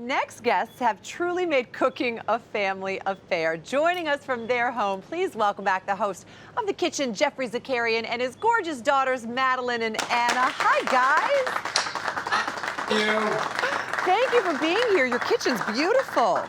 next guests have truly made cooking a family affair. Joining us from their home, please welcome back the host of The Kitchen, Geoffrey Zakarian, and his gorgeous daughters, Madeline and Anna. Hi, guys. Thank you. Thank you for being here. Your kitchen's beautiful.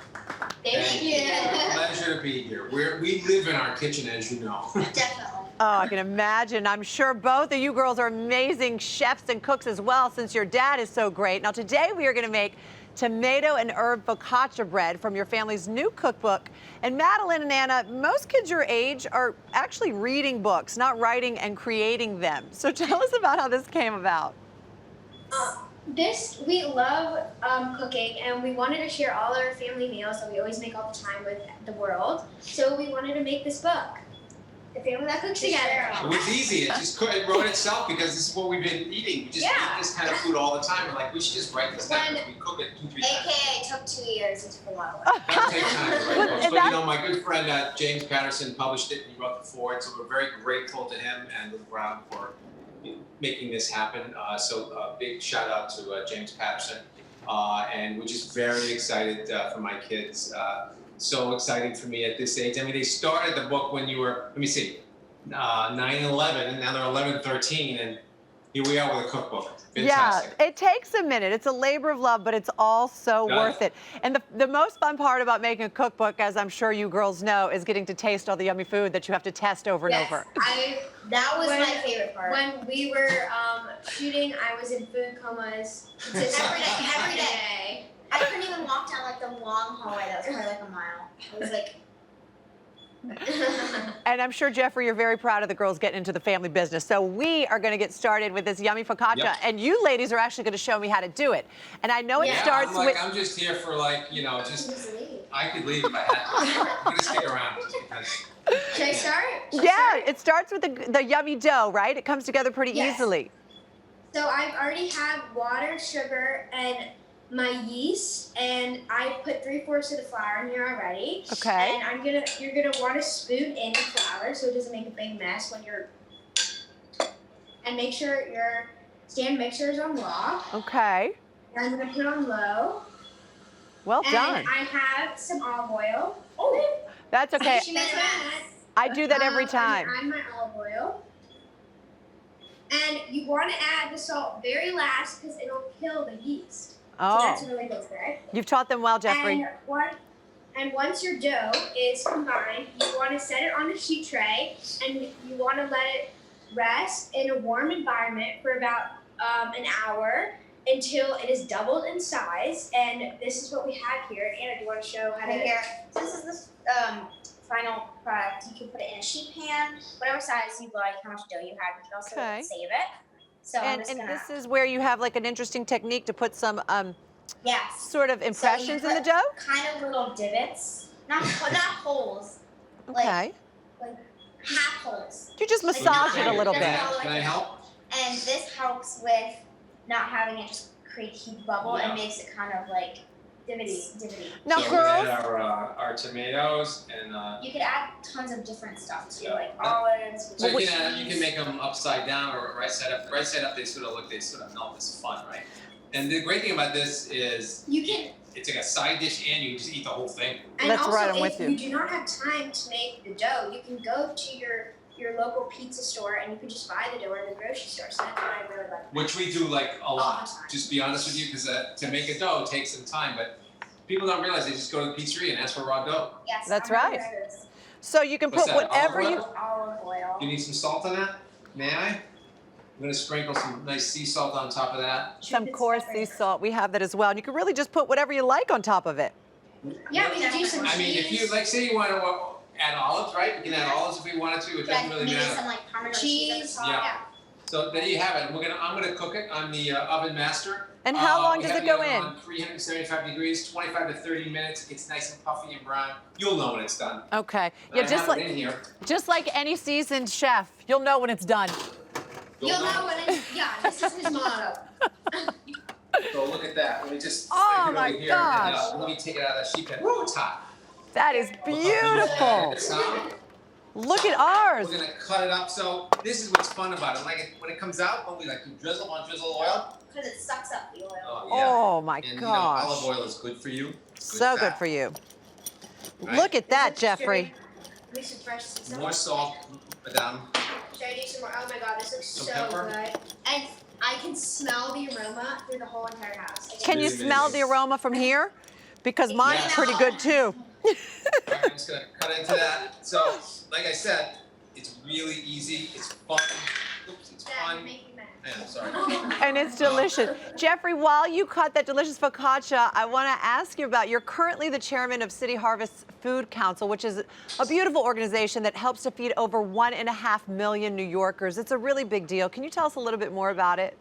Thank you. Pleasure to be here. We live in our kitchen, as you know. Definitely. Oh, I can imagine. I'm sure both of you girls are amazing chefs and cooks as well, since your dad is so great. Now, today we are going to make tomato and herb focaccia bread from your family's new cookbook. And Madeline and Anna, most kids your age are actually reading books, not writing and creating them. So tell us about how this came about. We love cooking, and we wanted to share all our family meals that we always make all the time with the world. So we wanted to make this book, The Family That Cooks Together. It was easy. It wrote itself because this is what we've been eating. We just eat this kind of food all the time. We're like, we should just write this down. We cook it 2-3 times. AKA took 2 years. It took a lot of work. That takes time to write books. But you know, my good friend James Patterson published it, and he wrote the foreword. So we're very grateful to him and Luke Brown for making this happen. So big shout out to James Patterson. And we're just very excited for my kids. So exciting for me at this age. I mean, they started the book when you were, let me see, 9 and 11, and now they're 11 and 13, and here we are with a cookbook. Fantastic. Yeah, it takes a minute. It's a labor of love, but it's all so worth it. And the most fun part about making a cookbook, as I'm sure you girls know, is getting to taste all the yummy food that you have to test over and over. That was my favorite part. When we were shooting, I was in food comas. Every day. I couldn't even walk down like the long hallway that was probably like a mile. It was like. And I'm sure, Geoffrey, you're very proud of the girls getting into the family business. So we are going to get started with this yummy focaccia, and you ladies are actually going to show me how to do it. And I know it starts with. I'm just here for I could leave if I had to. I'm going to stick around just because. Should I start? It starts with the yummy dough, right? It comes together pretty easily. So I already have water, sugar, and my yeast, and I put 3/4 of the flour in here already. Okay. And you're gonna want to spoon in the flour so it doesn't make a big mess when you're. And make sure your stand mixer is on low. Okay. And I'm gonna put it on low. Well done. And I have some olive oil. Oh. That's okay. I do that every time. I'm add my olive oil. And you want to add the salt very last because it'll kill the yeast. Oh. So that's a really good trick. You've taught them well, Geoffrey. And once your dough is combined, you want to set it on a sheet tray, and you want to let it rest in a warm environment for about an hour until it is doubled in size. And this is what we have here. Anna, do you want to show how to? Here. So this is the final product. You can put it in a sheet pan, whatever size you like, how much dough you have. You can also save it. So and this is where you have like an interesting technique to put some sort of impressions in the dough? Kind of little divots, not holes. Okay. Like half holes. You just massage it a little bit. Can I help? And this helps with not having it just create a huge bubble and makes it kind of like divotty. Now, So girls. we add our tomatoes and. You could add tons of different stuff too, like olives. So you can make them upside down or right side up. Right side up, they sort of melt. It's fun, right? And the great thing about this is it's like a side dish, and you can just eat the whole thing. And That's also, right, I'm with you. If you do not have time to make the dough, you can go to your local pizza store and you can just buy the dough at the grocery store. So that's what I really like. Which we do like a lot. the time. Just be honest with you, because to make a dough takes some time, but people don't realize they just go to the pizzeria and ask for raw dough. Yes. That's right. So you can put whatever you. Olive oil. You need some salt on that? May I? I'm going to sprinkle some nice sea salt on top of that. Some coarse sea salt. We have that as well. And you can really just put whatever you like on top of it. Yeah, we can do some cheese. I mean, if you say you want to add olives, right? We can add olives if we wanted to. It doesn't really maybe matter. some like Parmesan cheese. Yeah. So there you have it. I'm gonna cook it on the oven master. And how long does it go in? On 375 degrees, 25 to 30 minutes. It's nice and puffy and brown. You'll know when it's done. Okay. And I have it in here. Just like any seasoned chef, you'll know when it's done. You'll know when it's, this is his motto. So look at that. Let me just Oh stick it my over here. gosh. And, let me take it out of that sheet pan. Woo, it's hot. That is beautiful. Look at ours. We're gonna cut it up. So this is what's fun about it. When it comes out, when we do drizzle oil. because it sucks up the oil. Oh my and, gosh. olive oil is good for you. So good fat, for you. right? Look at that, Geoffrey. We should fresh some. More salt, madame. Should I do some more? Oh my god, this looks Some so pepper? good. And I can smell the aroma through the whole entire house. Can you Really smell the amazing. aroma from here? Because mine's Yes. pretty good too. I'm just gonna cut into that. So, like I said, it's really easy. It's fun. Oops, it's Dad, fun. you're making mad. I'm sorry. And it's delicious. Geoffrey, while you cut that delicious focaccia, I want to ask you about, you're currently the chairman of City Harvest Food Council, which is a beautiful organization that helps to feed over 1.5 million New Yorkers. It's a really big deal. Can you tell us a little bit more about it?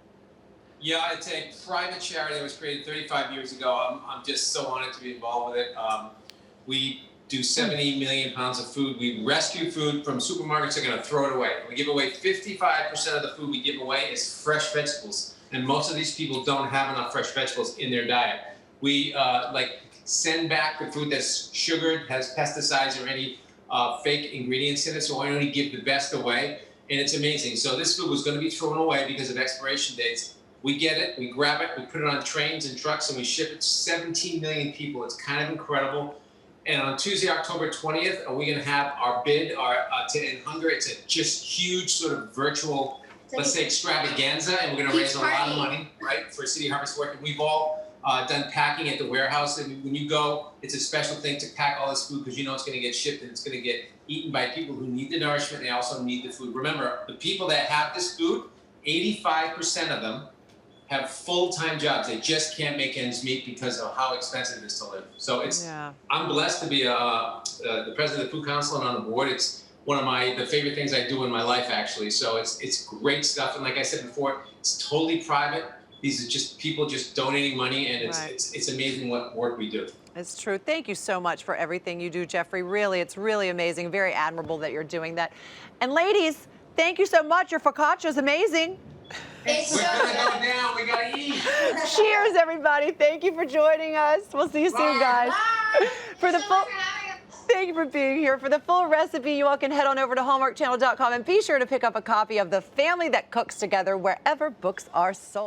Yeah, it's a private charity that was created 35 years ago. I'm just so honored to be involved with it. We do 70 million pounds of food. We rescue food from supermarkets that are going to throw it away. We give away 55% of the food we give away is fresh vegetables. And most of these people don't have enough fresh vegetables in their diet. We send back the food that's sugared, has pesticides or any fake ingredients in it. So I only give the best away. And it's amazing. So this food was going to be thrown away because of expiration dates. We get it, we grab it, we put it on trains and trucks, and we ship it to 17 million people. It's kind of incredible. And on Tuesday, October 20th, we're going to have our bid to end hunger. It's a just huge sort of virtual, let's say, extravaganza, and we're going to raise a lot of money, right, for City Harvest work. And we've all done packing at the warehouse. And when you go, it's a special thing to pack all this food because you know it's going to get shipped and it's going to get eaten by people who need the nourishment. They also need the food. Remember, the people that have this food, 85% of them have full-time jobs. They just can't make ends meet because of how expensive it is to live. So I'm blessed to be the president of the Food Council and on the board. It's one of the favorite things I do in my life, actually. So it's great stuff. And like I said before, it's totally private. These are just people just donating money, and it's amazing what work we do. It's true. Thank you so much for everything you do, Geoffrey. Really, it's really amazing. Very admirable that you're doing that. And ladies, thank you so much. Your focaccia is amazing. It's We're so gonna good. go down. We gotta eat. Cheers, everybody. Thank you for joining us. We'll see you soon, guys. Bye. For the So full, much for having us. thank you for being here. For the full recipe, you all can head on over to hallmarkchannel.com and be sure to pick up a copy of The Family That Cooks Together wherever books are sold.